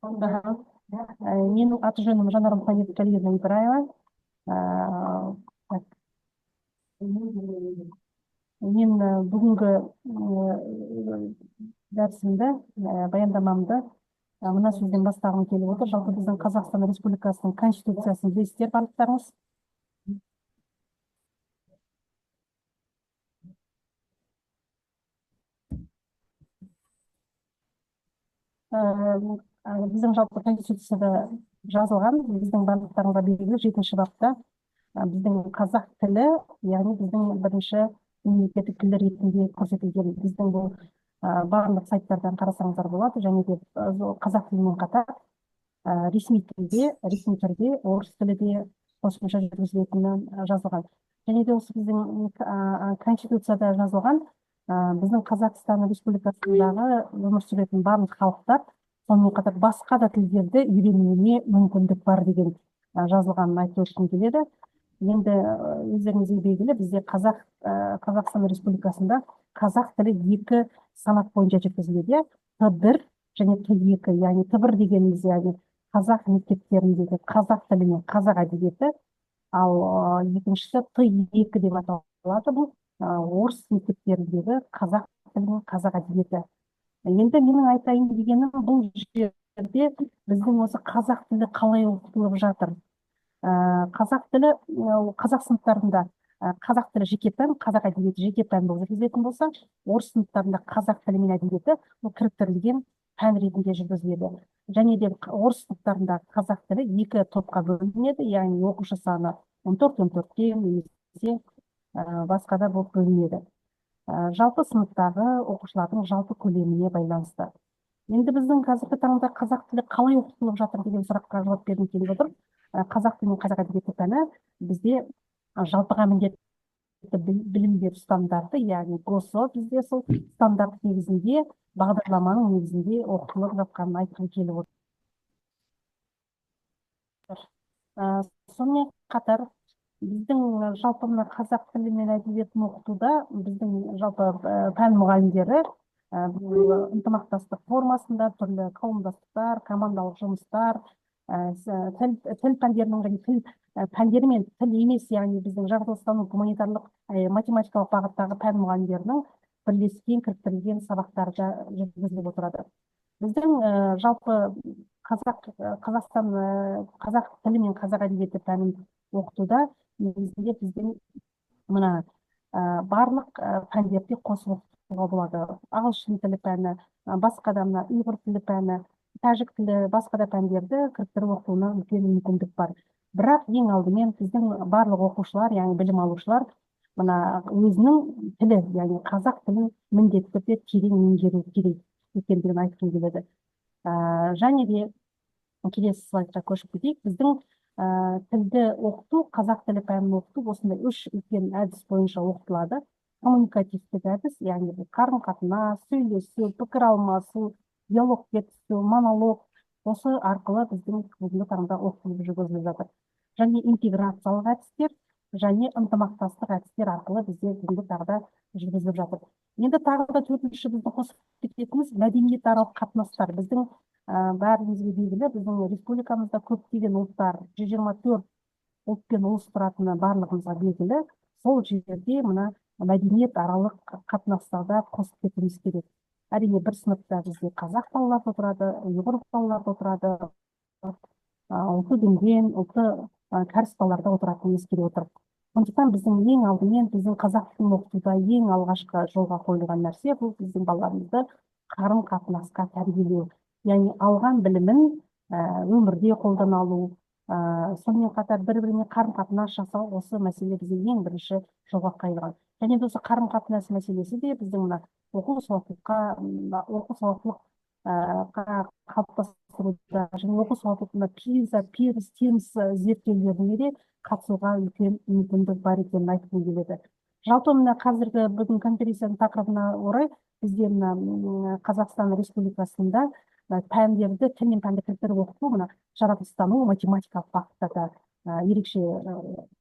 Ага. Менің аты жөнім Жанар Мұхамедқалиевна Ибраева. Так, мен бүгінгі дәрісімді, баяндамамды мына сөзден бастағым келіп отыр. Жалпы біздің Қазақстан Республикасының Конституциясын білесіздер барлықтарыңыз. Біздің жалпы Конституцияда жазылған, біздің барлықтарыңызға белгілі 7-ші бапта біздің қазақ тілі, яғни біздің бірінші мемлекеттік тіл ретінде көрсетілген. Біздің бұл барлық сайттардан қарасаңыздар болады, және де қазақ тілімен қатар ресми түрде орыс тілі де қосымша жүргізілетіні жазылған. Және де осы біздің Конституцияда жазылған біздің Қазақстан Республикасындағы өмір сүретін барлық халықтар, сонымен қатар басқа да тілдерді үйренуіне мүмкіндік бар деген жазылғанын айтып өткім келеді. Енді өздеріңізге белгілі, бізде Қазақстан Республикасында қазақ тілі 2 санат бойынша жүргізіледі. Т1 және Т2, яғни Т1 дегеніміз яғни қазақ мектептеріндегі қазақ тілі мен қазақ әдебиеті, ал екіншісі Т2 деп аталады. Бұл орыс мектептеріндегі қазақ тілі мен қазақ әдебиеті. Енді менің айтайын дегенім, бұл жерде біздің осы қазақ тілі қалай оқытылып жатыр? Қазақ тілі қазақ сыныптарында қазақ тілі жеке пән, қазақ әдебиеті жеке пән болып жүргізілетін болса, орыс сыныптарында қазақ тілі мен әдебиеті бұл кіріктірілген пән ретінде жүргізіледі. Және де орыс сыныптарында қазақ тілі 2 топқа бөлінеді, яғни оқушы саны 14-14-те немесе басқа да болып бөлінеді. Жалпы сыныптағы оқушылардың жалпы көлеміне байланысты. Енді біздің қазіргі таңда қазақ тілі қалай оқытылып жатыр деген сұраққа жауап бергім келіп отыр. Қазақ тілі мен қазақ әдебиеті пәні бізде жалпыға міндетті білім беру стандарты, яғни ГОСО бізде сол стандарт негізінде, бағдарламаның негізінде оқытылып жатқанын айтқым келіп отыр. Сонымен қатар біздің жалпы мына қазақ тілі мен әдебиетін оқытуда біздің жалпы пән мұғалімдері ынтымақтастық формасында түрлі қауымдастықтар, командалық жұмыстар, тіл пәндерінің және тіл пәндері мен тіл емес, яғни біздің жаратылыстану, гуманитарлық, математикалық бағыттағы пән мұғалімдерінің бірлескен кіріктірілген сабақтарда жүргізіліп отырады. Біздің жалпы Қазақстан қазақ тілі мен қазақ әдебиеті пәнін оқытуда негізінде біздің мына барлық пәндерде қосып оқытуға болады. Ағылшын тілі пәні, басқа да мына ұйғыр тілі пәні, тәжік тілі, басқа да пәндерді кіріктіріп оқуына үлкен мүмкіндік бар. Бірақ ең алдымен біздің барлық оқушылар, яғни білім алушылар, мына өзінің тілі, яғни қазақ тілін міндетті түрде терең меңгеру керек екендігін айтқым келеді. Және де келесі слайдқа көшіп кетейік. Біздің тілді оқыту, қазақ тілі пәнін оқыту осындай 3 үлкен әдіс бойынша оқытылады. Коммуникативтік әдіс, яғни қарым-қатынас, сөйлесу, пікір алмасу, диалог жеткізу, монолог, осы арқылы біздің бүгінгі таңда оқытылып жүргізіліп жатыр. Және интеграциялық әдістер және ынтымақтастық әдістер арқылы бізде бүгінгі таңда жүргізіліп жатыр. Енді тағы да 4-ші біздің қосып кететініміз мәдениетаралық қатынастар. Біздің бәрімізге белгілі, біздің республикамызда көптеген ұлттар, 124 ұлт пен ұлыс тұратыны барлығымызға белгілі. Сол жерде мына мәдениетаралық қатынастарда қосып кетуіміз керек. Әрине бір сыныпта бізде қазақ балалар отырады, ұйғыр балалар отырады, ұлты дүнген, ұлты кәріс балаларда отыратынын ескере отырып. Сондықтан біздің ең алдымен біздің қазақ тілін оқытуда ең алғашқы жолға қойылған нәрсе бұл біздің балаларымызды қарым-қатынасқа тәрбиелеу. Яғни алған білімін өмірде қолдана алу, сонымен қатар бір-біріне қарым-қатынас жасау, осы мәселе бізде ең бірінші жолға қойылған. Және де осы қарым-қатынас мәселесі де біздің мына оқу сауаттылыққа қалыптастыруда және оқу сауаттылығына PISA зерттеулеріне де қатысуға үлкен мүмкіндік бар екенін айтқым келеді. Жалпы мына қазіргі бүгін конференцияның тақырыбына орай бізде мына Қазақстан Республикасында пәндерді, тіл мен пәнді кіріктіріп оқыту мына жаратылыстану, математикалық бағыттарда ерекше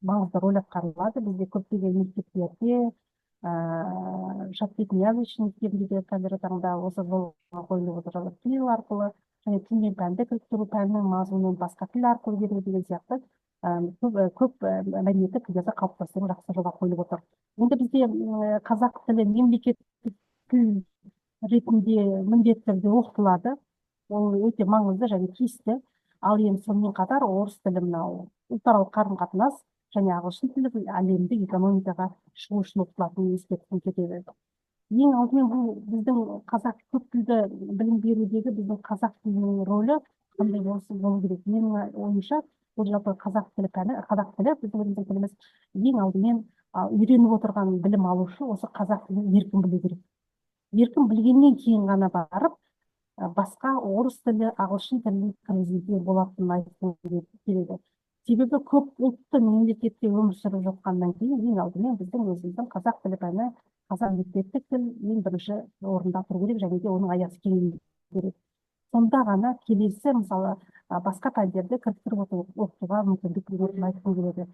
маңызды рөл атқарылады. Бізде көптеген мектептерде, Шапкет Ниязович мектебінде қазіргі таңда осы жолға қойылып отырған тіл арқылы және тілмен пәнді кіріктіру, пәннің мазмұнын басқа тіл арқылы беру деген сияқты көп мәдениеттік тілдерді қалыптастыру жақсы жолға қойылып отыр. Енді бізде қазақ тілі мемлекеттік тіл ретінде міндетті түрде оқытылады. Ол өте маңызды және тиісті. Ал енді сонымен қатар орыс тілі мынау ұлтаралық қарым-қатынас және ағылшын тілі әлемдік экономикаға шығу үшін оқытылатынын ескерткім келеді. Ең алдымен бұл біздің қазақ көп тілді білім берудегі біздің қазақ тілінің рөлі қандай болу керек? Менің ойымша, бұл жалпы қазақ тілі пәні, қазақ тілі біздің тіліміз ең алдымен үйреніп отырған білім алушы осы қазақ тілін еркін білу керек. Еркін білгеннен кейін ғана барып, басқа орыс тілі, ағылшын тілін кіргізуге болатынын айтқым келеді. Себебі көп ұлтты мемлекетте өмір сүріп жатқаннан кейін ең алдымен біздің өзіміздің қазақ тілі пәні, қазақ мемлекеттік тіл ең бірінші орында тұру керек, және де оның аясы кеңею керек. Сонда ғана келесі, мысалы, басқа пәндерді кіріктіріп оқытуға мүмкіндік беретінін айтқым келеді.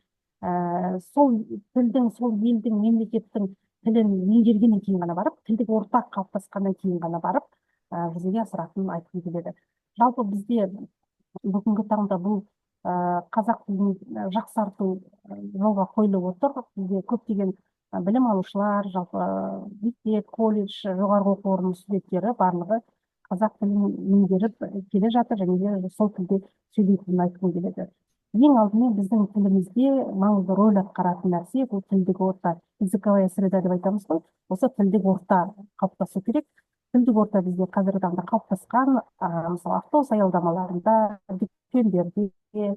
Сол тілдің, сол елдің, мемлекеттің тілін меңгергеннен кейін ғана барып, тілдік ортақ қалыптасқаннан кейін ғана барып, жүзеге асыратынын айтқым келеді. Жалпы бізде бүгінгі таңда бұл қазақ тілін жақсарту жолға қойылып отыр. Бізде көптеген білім алушылар, жалпы мектеп, колледж, жоғарғы оқу орны студенттері барлығы қазақ тілін меңгеріп келе жатыр, және де сол тілде сөйлейтінін айтқым келеді. Ең алдымен біздің тілімізде маңызды рөл атқаратын нәрсе бұл тілдік орта, языковая среда деп айтамыз ғой. Осы тілдік орта қалыптасу керек. Тілдік орта бізде қазіргі таңда қалыптасқан, мысалы, автобус аялдамаларында, дүкендерде,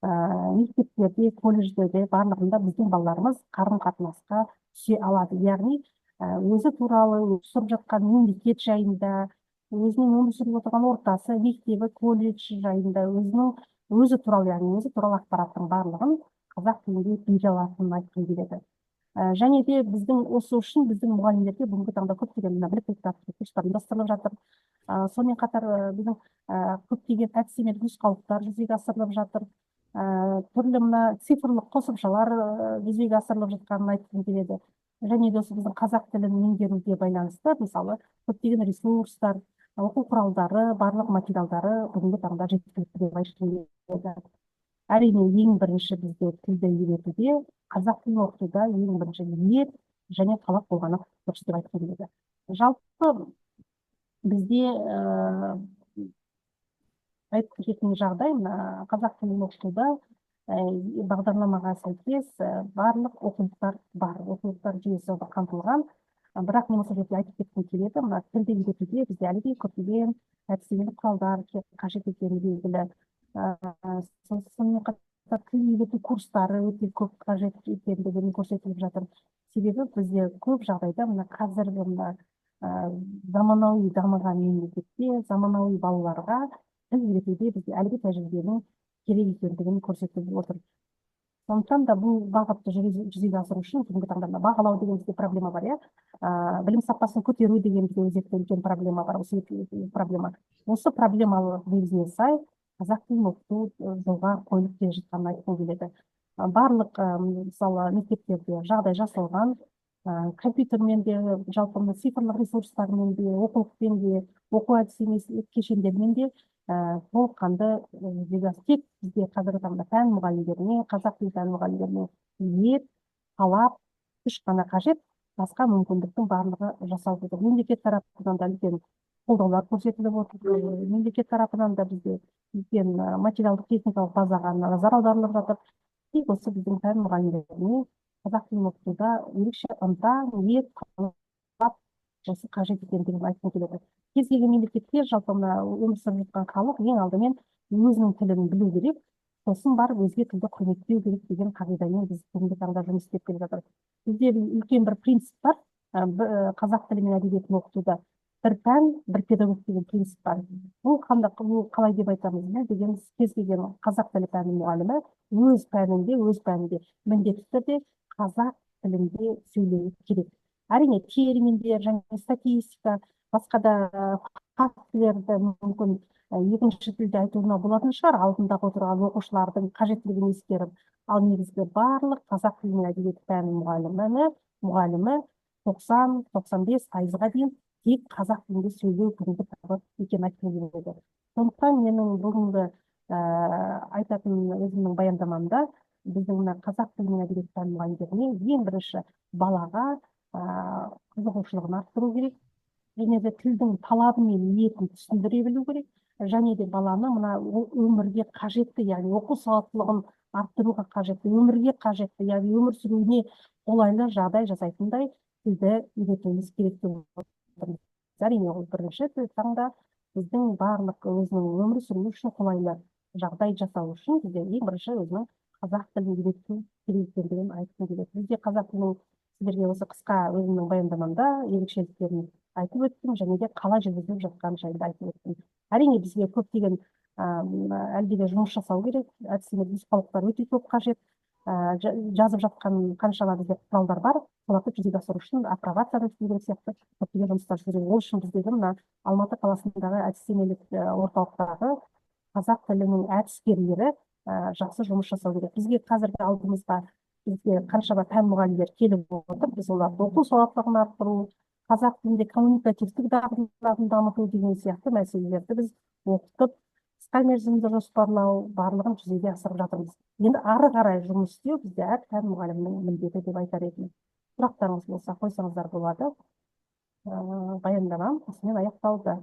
мектептерде, колледждерде барлығында біздің балаларымыз қарым-қатынасқа түсе алады. Яғни өзі туралы, өсіп жатқан мемлекет жайында, өзінің өмір сүріп отырған ортасы, мектебі, колледж жайында өзі туралы, яғни өзі туралы ақпараттың барлығын қазақ тілінде бере алатынын айтқым келеді. Және де біздің осы үшін біздің мұғалімдерге бүгінгі таңда көптеген біліктілік курстар ұйымдастырылып жатыр. Сонымен қатар біздің көптеген әдістемелік нұсқаулықтар жүзеге асырылып жатыр. Түрлі цифрлық қосымшалар жүзеге асырылып жатқанын айтқым келеді. Және де осы біздің қазақ тілін меңгеруге байланысты, мысалы, көптеген ресурстар, оқу құралдары, барлық материалдары бүгінгі таңда жеткілікті деп айтқым келеді. Әрине, ең бірінші бізде тілді үйретуде, қазақ тілін оқытуда ең бірінші ниет және талап болғаны дұрыс деп айтқым келеді. Жалпы бізде айтып кететін жағдай, қазақ тілін оқытуда бағдарламаға сәйкес барлық оқулықтар бар, оқулықтар жүйесі қамтылған. Бірақ мен осы жерде айтып кеткім келеді, тілді үйретуде бізде әлі де көптеген әдістемелік құралдар қажет екені белгілі. Сонымен қатар тіл үйрету курстары өте көп қажет екендігін көрсетіліп жатыр. Себебі бізде көп жағдайда қазіргі заманауи дамыған мемлекетте заманауи балаларға тіл үйретуде бізде әлі де тәжірибенің керек екендігін көрсетіліп отыр. Сондықтан да бұл бағытты жүзеге асыру үшін бүгінгі таңда бағалау деген бізде проблема бар, білім сапасын көтеру деген бізде өзекті үлкен проблема бар. Осы проблемалық негізіне сай қазақ тілін оқыту жолға қойылып келе жатқанын айтқым келеді. Барлық, мысалы, мектептерде жағдай жасалған, компьютермен де, жалпы цифрлық ресурстармен де, оқулықпен де, оқу әдістемелік кешендермен де толыққанды тек бізде қазіргі таңда пән мұғалімдеріне, қазақ тілі пән мұғалімдеріне ниет, талап, күш қана қажет, басқа мүмкіндіктің барлығы жасалып отыр. Мемлекет тарапынан да үлкен қолдаулар көрсетіліп отыр. Мемлекет тарапынан да бізде үлкен материалдық техникалық базаға назар аударылып жатыр. Тек осы біздің пән мұғалімдеріне қазақ тілін оқытуда ерекше ынта, ниет, талап осы қажет екендігін айтқым келеді. Кез келген мемлекетте жалпы өмір сүріп жатқан халық ең алдымен өзінің тілін білу керек, сосын барып өзге тілді құрметтеу керек деген қағидамен біз бүгінгі таңда жұмыс істеп келе жатырмыз. Бізде үлкен бір принцип бар, қазақ тілі мен әдебиетін оқытуда. Бір пән, бір педагог деген принцип бар. Бұл қалай деп айтамыз деген, кез келген қазақ тілі пәні мұғалімі өз пәнінде міндетті түрде қазақ тілінде сөйлеуі керек. Әрине, терминдер және статистика, басқа да фактілерді мүмкін екінші тілде айтуына болатын шығар, алдындағы отырған оқушылардың қажеттілігін ескеріп, ал негізгі барлық қазақ тілі мен әдебиеті пәні мұғалімі 90-95 пайызға дейін тек қазақ тілінде сөйлеу күнді табып екенін айтқым келеді. Сондықтан менің бүгінгі айтатын өзімнің баяндамамда біздің мына қазақ тілі мен әдебиеті пәні мұғалімдеріне ең бірінші балаға қызығушылығын арттыру керек, және де тілдің талабы мен ниетін түсіндіре білу керек, және де баланы мына өмірге қажетті, яғни оқу сауаттылығын арттыруға қажетті, өмірге қажетті, яғни өмір сүруіне қолайлы жағдай жасайтындай тілді үйретуіміз керек деп отырмыз. Әрине ол бірінші таңда біздің барлық өзінің өмір сүруі үшін қолайлы жағдай жасау үшін бізде ең бірінші өзінің қазақ тілін үйрету керек екендігін айтқым келеді. Бізде қазақ тілінің сіздерге осы қысқа өзімнің баяндамамда ерекшеліктерін айтып өттім, және де қалай жүргізіліп жатқаны жайында айтып өттім. Әрине бізге көптеген әлде де жұмыс жасау керек, әдістемелік нұсқаулықтар өте көп қажет. Жазып жатқан қаншама бізде құралдар бар, соларды жүзеге асыру үшін апробация өткізу сияқты көптеген жұмыстар жүргізіледі. Ол үшін біздегі мына Алматы қаласындағы әдістемелік орталықтағы қазақ тілінің әдіскерлері жақсы жұмыс жасау керек. Бізге қазіргі алдымызға бізге қаншама пән мұғалімдері келіп отыр. Біз оларды оқу сауаттылығын арттыру, қазақ тілінде коммуникативтік дағдыларын дамыту деген сияқты мәселелерді біз оқытып, қысқа мерзімді жоспарлау барлығын жүзеге асырып жатырмыз. Енді ары қарай жұмыс істеу бізде әр пән мұғалімінің міндеті деп айтар едім. Сұрақтарыңыз болса қойсаңыздар болады. Баяндамам осымен аяқталды.